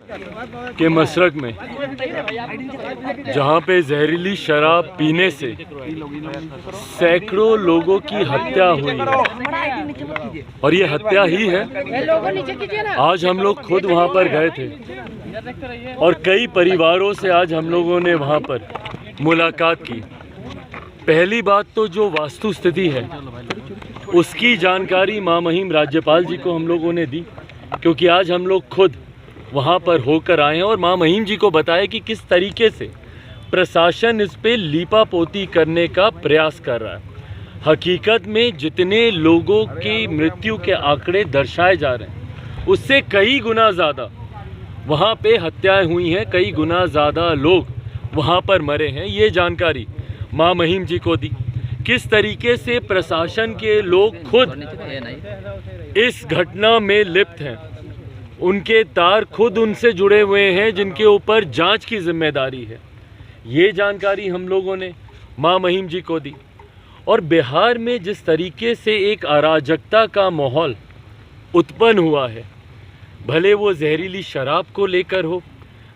के मशरक में, जहां पे जहरीली शराब पीने से सैकड़ों लोगों की हत्या हुई है, और ये हत्या ही है। आज हम लोग खुद वहां पर गए थे और कई परिवारों से आज हम लोगों ने वहां पर मुलाकात की। पहली बात तो जो वास्तु स्थिति है उसकी जानकारी मां महिम राज्यपाल जी को हम लोगों ने दी, क्योंकि आज हम लोग खुद वहाँ पर होकर आए हैं और मां महिम जी को बताया कि किस तरीके से प्रशासन इस पे लीपापोती करने का प्रयास कर रहा है। हकीकत में जितने लोगों की मृत्यु के आंकड़े दर्शाए जा रहे हैं उससे कई गुना ज़्यादा वहाँ पे हत्याएं हुई हैं, कई गुना ज़्यादा लोग वहाँ पर मरे हैं। ये जानकारी मां महिम जी को दी। किस तरीके से प्रशासन के लोग खुद इस घटना में लिप्त हैं, उनके तार खुद उनसे जुड़े हुए हैं जिनके ऊपर जांच की जिम्मेदारी है, ये जानकारी हम लोगों ने मां महिम जी को दी। और बिहार में जिस तरीके से एक अराजकता का माहौल उत्पन्न हुआ है, भले वो जहरीली शराब को लेकर हो,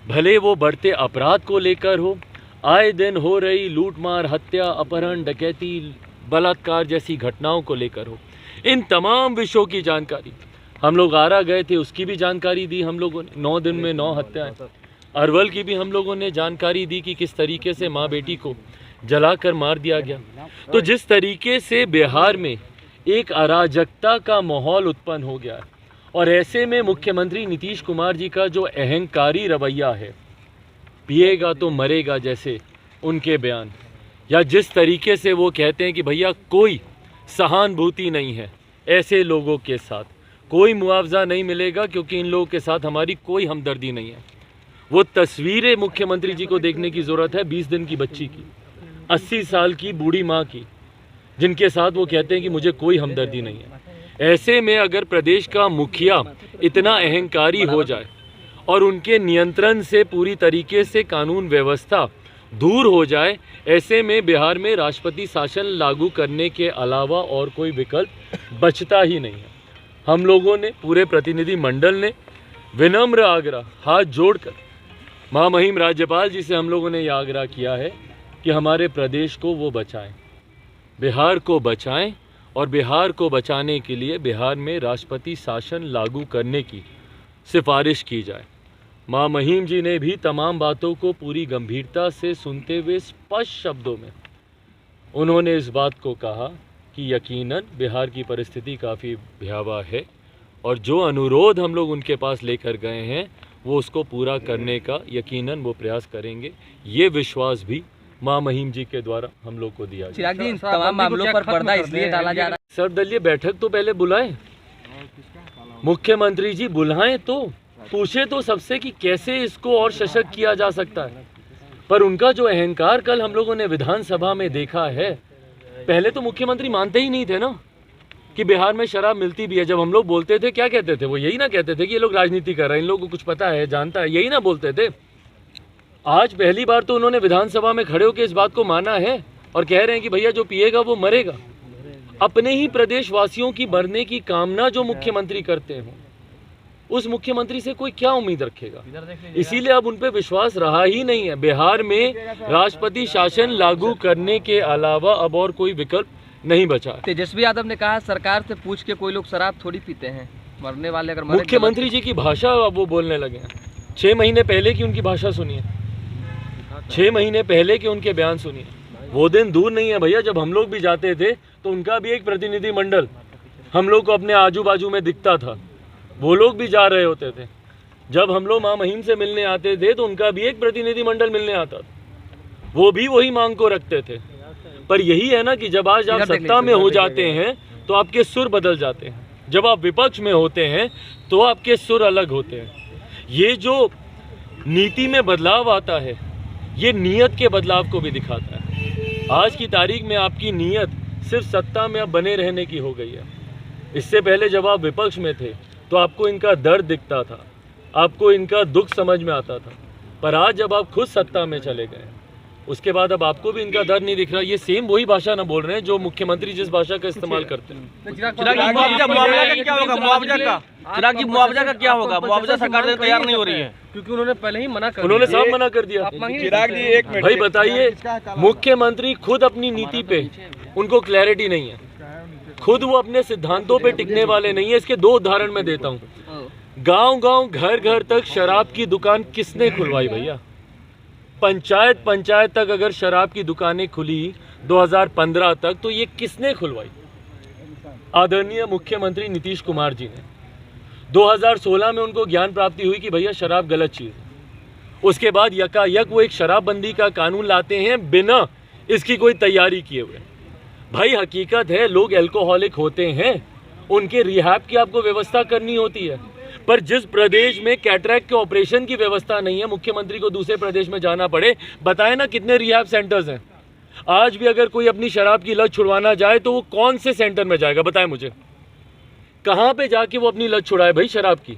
भले वो बढ़ते अपराध को लेकर हो, आए दिन हो रही लूटमार, हत्या, अपहरण, डकैती, बलात्कार जैसी घटनाओं को लेकर हो, इन तमाम विषयों की जानकारी हम लोग आरा गए थे, उसकी भी जानकारी दी हम लोगों ने। 9 दिन में 9 हत्याएं। अरवल की भी हम लोगों ने जानकारी दी कि किस तरीके से माँ बेटी को जलाकर मार दिया गया। तो जिस तरीके से बिहार में एक अराजकता का माहौल उत्पन्न हो गया है, और ऐसे में मुख्यमंत्री नीतीश कुमार जी का जो अहंकारी रवैया है, पिएगा तो मरेगा जैसे उनके बयान, या जिस तरीके से वो कहते हैं कि भैया कोई सहानुभूति नहीं है ऐसे लोगों के साथ, कोई मुआवजा नहीं मिलेगा क्योंकि इन लोगों के साथ हमारी कोई हमदर्दी नहीं है। वो तस्वीरें मुख्यमंत्री जी को देखने की ज़रूरत है, 20 दिन की बच्ची की, 80 साल की बूढ़ी माँ की, जिनके साथ वो कहते हैं कि मुझे कोई हमदर्दी नहीं है। ऐसे में अगर प्रदेश का मुखिया इतना अहंकारी हो जाए और उनके नियंत्रण से पूरी तरीके से कानून व्यवस्था दूर हो जाए, ऐसे में बिहार में राष्ट्रपति शासन लागू करने के अलावा और कोई विकल्प बचता ही नहीं है। हम लोगों ने, पूरे प्रतिनिधि मंडल ने विनम्र आग्रह हाथ जोड़कर मां महिम राज्यपाल जी से हम लोगों ने यह आग्रह किया है कि हमारे प्रदेश को वो बचाएं, बिहार को बचाएं, और बिहार को बचाने के लिए बिहार में राष्ट्रपति शासन लागू करने की सिफारिश की जाए। मां महिम जी ने भी तमाम बातों को पूरी गंभीरता से सुनते हुए स्पष्ट शब्दों में उन्होंने इस बात को कहा कि यकीनन बिहार की परिस्थिति काफ़ी भयावह है, और जो अनुरोध हम लोग उनके पास लेकर गए हैं वो उसको पूरा करने का यकीनन वो प्रयास करेंगे। ये विश्वास भी मां महिम जी के द्वारा हम लोग को दिया गया। तमाम मामलों पर पर्दा इसलिए डाला जा रहा है। सर्वदलीय बैठक तो पहले बुलाएं, मुख्यमंत्री जी बुलाएं, तो पूछे तो सबसे कि कैसे इसको और सशक्त किया जा सकता है। पर उनका जो अहंकार कल हम लोगों ने विधानसभा में देखा है, पहले तो मुख्यमंत्री मानते ही नहीं थे ना कि बिहार में शराब मिलती भी है। जब हम लोग बोलते थे क्या कहते थे, वो यही ना कहते थे कि ये लोग राजनीति कर रहे हैं, इन लोगों को कुछ पता है, जानता है, यही ना बोलते थे। आज पहली बार तो उन्होंने विधानसभा में खड़े होकर इस बात को माना है और कह रहे हैं कि भैया जो पिएगा वो मरेगा। अपने ही प्रदेशवासियों की मरने की कामना जो मुख्यमंत्री करते हो, उस मुख्यमंत्री से कोई क्या उम्मीद रखेगा। इसीलिए अब उन पे विश्वास रहा ही नहीं है। बिहार में राष्ट्रपति शासन लागू करने के अलावा अब और कोई विकल्प नहीं बचा। तेजस्वी यादव ने कहा सरकार से पूछ के कोई लोग शराब थोड़ी पीते हैं, मरने वाले अगर मुख्यमंत्री जी की भाषा अब वो बोलने लगे हैं। 6 महीने पहले की उनकी भाषा सुनिए, 6 महीने पहले के उनके बयान सुनिए। वो दिन दूर नहीं है भैया जब हम लोग भी जाते थे तो उनका भी एक प्रतिनिधि मंडल हम लोग को अपने आजू बाजू में दिखता था, वो लोग भी जा रहे होते थे। जब हम लोग मां महिम से मिलने आते थे तो उनका भी एक प्रतिनिधि मंडल मिलने आता था, वो भी वही मांग को रखते थे। पर यही है ना कि जब आज आप सत्ता में हो जाते हैं तो आपके सुर बदल जाते हैं, जब आप विपक्ष में होते हैं तो आपके सुर अलग होते हैं। ये जो नीति में बदलाव आता है ये नीयत के बदलाव को भी दिखाता है। आज की तारीख में आपकी नीयत सिर्फ सत्ता में अब बने रहने की हो गई है। इससे पहले जब आप विपक्ष में थे तो आपको इनका दर्द दिखता था, आपको इनका दुख समझ में आता था। पर आज जब आप खुद सत्ता में चले गए उसके बाद अब आपको भी इनका डर नहीं दिख रहा। ये सेम वही भाषा ना बोल रहे हैं जो मुख्यमंत्री जिस भाषा का इस्तेमाल करते हैं। चिराग जी, मुआवजा का क्या होगा? चिराग जी, मुआवजा का क्या होगा? मुआवजा सरकार देने तैयार नहीं हो रही है, क्योंकि उन्होंने पहले ही मना कर दिया। उन्होंने सब मना कर दिया। चिराग जी, एक मिनट भाई बताइए, मुख्यमंत्री खुद अपनी नीति पे उनको क्लैरिटी नहीं है, खुद वो अपने सिद्धांतों पे टिकने वाले नहीं है। इसके दो उदाहरण मैं देता हूँ। गांव-गांव, घर-घर तक शराब की दुकान किसने खुलवाई भैया? पंचायत तक अगर शराब की दुकानें खुली 2015 तक, तो ये किसने खुलवाई? आदरणीय मुख्यमंत्री नीतीश कुमार जी ने। 2016 में उनको ज्ञान प्राप्ति हुई कि भैया शराब गलत चीज़ है। उसके बाद यकायक वो एक शराबबंदी का कानून लाते हैं बिना इसकी कोई तैयारी किए हुए। भाई हकीकत है, लोग एल्कोहलिक होते हैं, उनके रिहैब की आपको व्यवस्था करनी होती है। पर जिस प्रदेश में कैटरैक्ट के ऑपरेशन की व्यवस्था नहीं है, मुख्यमंत्री को दूसरे प्रदेश में जाना पड़े। बताए ना कितने रिहैब सेंटर्स हैं। आज भी अगर कोई अपनी शराब की लत छुड़वाना जाए तो वो कौन से सेंटर में जाएगा? बताएं मुझे, कहाँ पे जाके वो अपनी लत छुड़ाए भाई शराब की?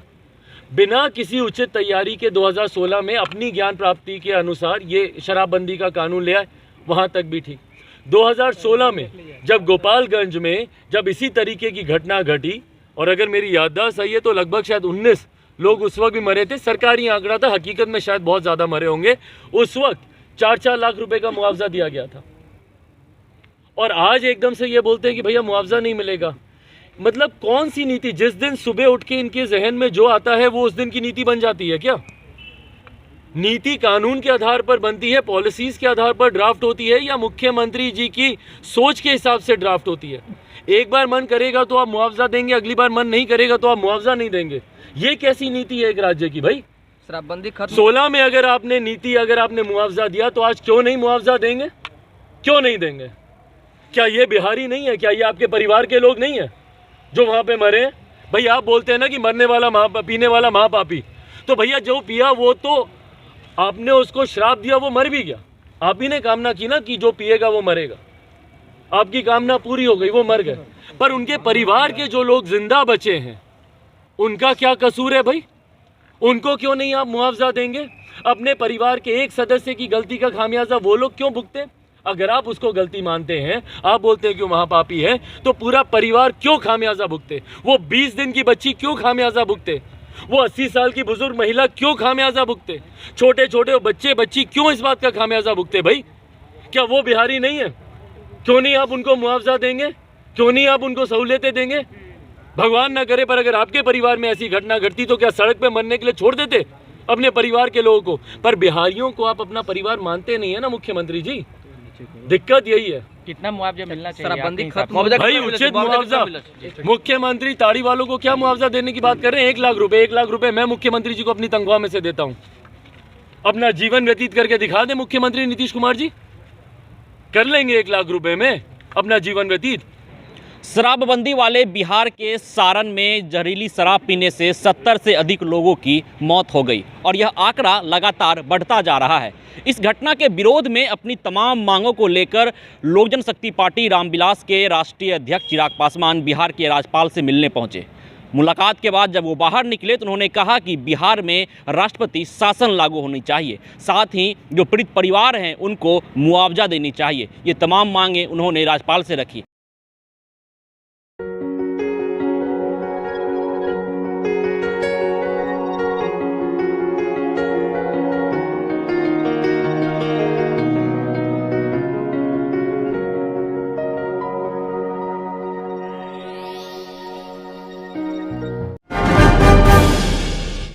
बिना किसी उचित तैयारी के 2016 में अपनी ज्ञान प्राप्ति के अनुसार ये शराबबंदी का कानून ले आए, वहाँ तक भी ठीक। 2016 में जब गोपालगंज में जब इसी तरीके की घटना घटी, और अगर मेरी याददाश्त सही है तो लगभग शायद 19 लोग उस वक्त भी मरे थे। सरकारी आंकड़ा था, हकीकत में शायद बहुत ज़्यादा मरे होंगे। उस वक्त 4-4 लाख रुपए का मुआवजा दिया गया था, और आज एकदम से ये बोलते हैं कि भैया मुआवजा नहीं मिलेगा। मतलब कौन सी नीति? जिस दिन सुबह उठ के इनके जहन में जो आता है वो उस दिन की नीति बन जाती है क्या? नीति कानून के आधार पर बनती है, पॉलिसीज के आधार पर ड्राफ्ट होती है, या मुख्यमंत्री जी की सोच के हिसाब से ड्राफ्ट होती है? एक बार मन करेगा तो आप मुआवजा देंगे, अगली बार मन नहीं करेगा तो आप मुआवजा नहीं देंगे। ये कैसी नीति है एक राज्य की भाई? शराबबंदी खत्म। 16 में अगर आपने मुआवजा दिया तो आज क्यों नहीं मुआवजा देंगे? क्यों नहीं देंगे? क्या ये बिहारी नहीं है? क्या ये आपके परिवार के लोग नहीं है जो वहां पे मरे? भाई आप बोलते हैं ना कि मरने वाला पीने वाला महापापी, तो भैया जो पिया वो तो आपने उसको श्राप दिया, वो मर भी गया। आप ही ने कामना की ना कि जो पिएगा वो मरेगा, आपकी कामना पूरी हो गई, वो मर गए। पर उनके परिवार के जो लोग जिंदा बचे हैं, उनका क्या कसूर है भाई? उनको क्यों नहीं आप मुआवजा देंगे? अपने परिवार के एक सदस्य की गलती का खामियाजा वो लोग क्यों भुगते? अगर आप उसको गलती मानते हैं, आप बोलते हैं कि वो महापापी है, तो पूरा परिवार क्यों खामियाजा भुगते? वो 20 दिन की बच्ची क्यों खामियाजा भुगते? वो 80 साल की बुजुर्ग महिला क्यों खामियाजा भुगते? छोटे छोटे बच्चे बच्ची क्यों इस बात का खामियाजा भुगते भाई? क्या वो बिहारी नहीं है? क्यों नहीं आप उनको मुआवजा देंगे? क्यों नहीं आप उनको सहूलियतें देंगे? भगवान ना करे, पर अगर आपके परिवार में ऐसी घटना घटती तो क्या सड़क पे मरने के लिए छोड़ देते अपने परिवार के लोगों को? पर बिहारियों को आप अपना परिवार मानते नहीं है ना मुख्यमंत्री जी, दिक्कत यही है। कितना मुआवजा मिलना चाहिए? शराबबंदी खत्म भाई उचित मुआवजा। मुख्यमंत्री ताड़ी वालों को क्या मुआवजा देने की बात कर रहे हैं? 1 लाख रुपए। 1 लाख रुपए मैं मुख्यमंत्री जी को अपनी तनख्वाह में से देता हूँ। अपना जीवन व्यतीत करके दिखा दे मुख्यमंत्री नीतीश कुमार जी, कर लेंगे 1 लाख रुपए में अपना जीवन व्यतीत। शराबबंदी वाले बिहार के सारण में जहरीली शराब पीने से 70 से अधिक लोगों की मौत हो गई, और यह आंकड़ा लगातार बढ़ता जा रहा है। इस घटना के विरोध में अपनी तमाम मांगों को लेकर लोक जनशक्ति पार्टी रामविलास के राष्ट्रीय अध्यक्ष चिराग पासवान बिहार के राज्यपाल से मिलने पहुंचे। मुलाकात के बाद जब वो बाहर निकले तो उन्होंने कहा कि बिहार में राष्ट्रपति शासन लागू होनी चाहिए, साथ ही जो पीड़ित परिवार हैं उनको मुआवजा देनी चाहिए। ये तमाम मांगें उन्होंने राज्यपाल से रखी।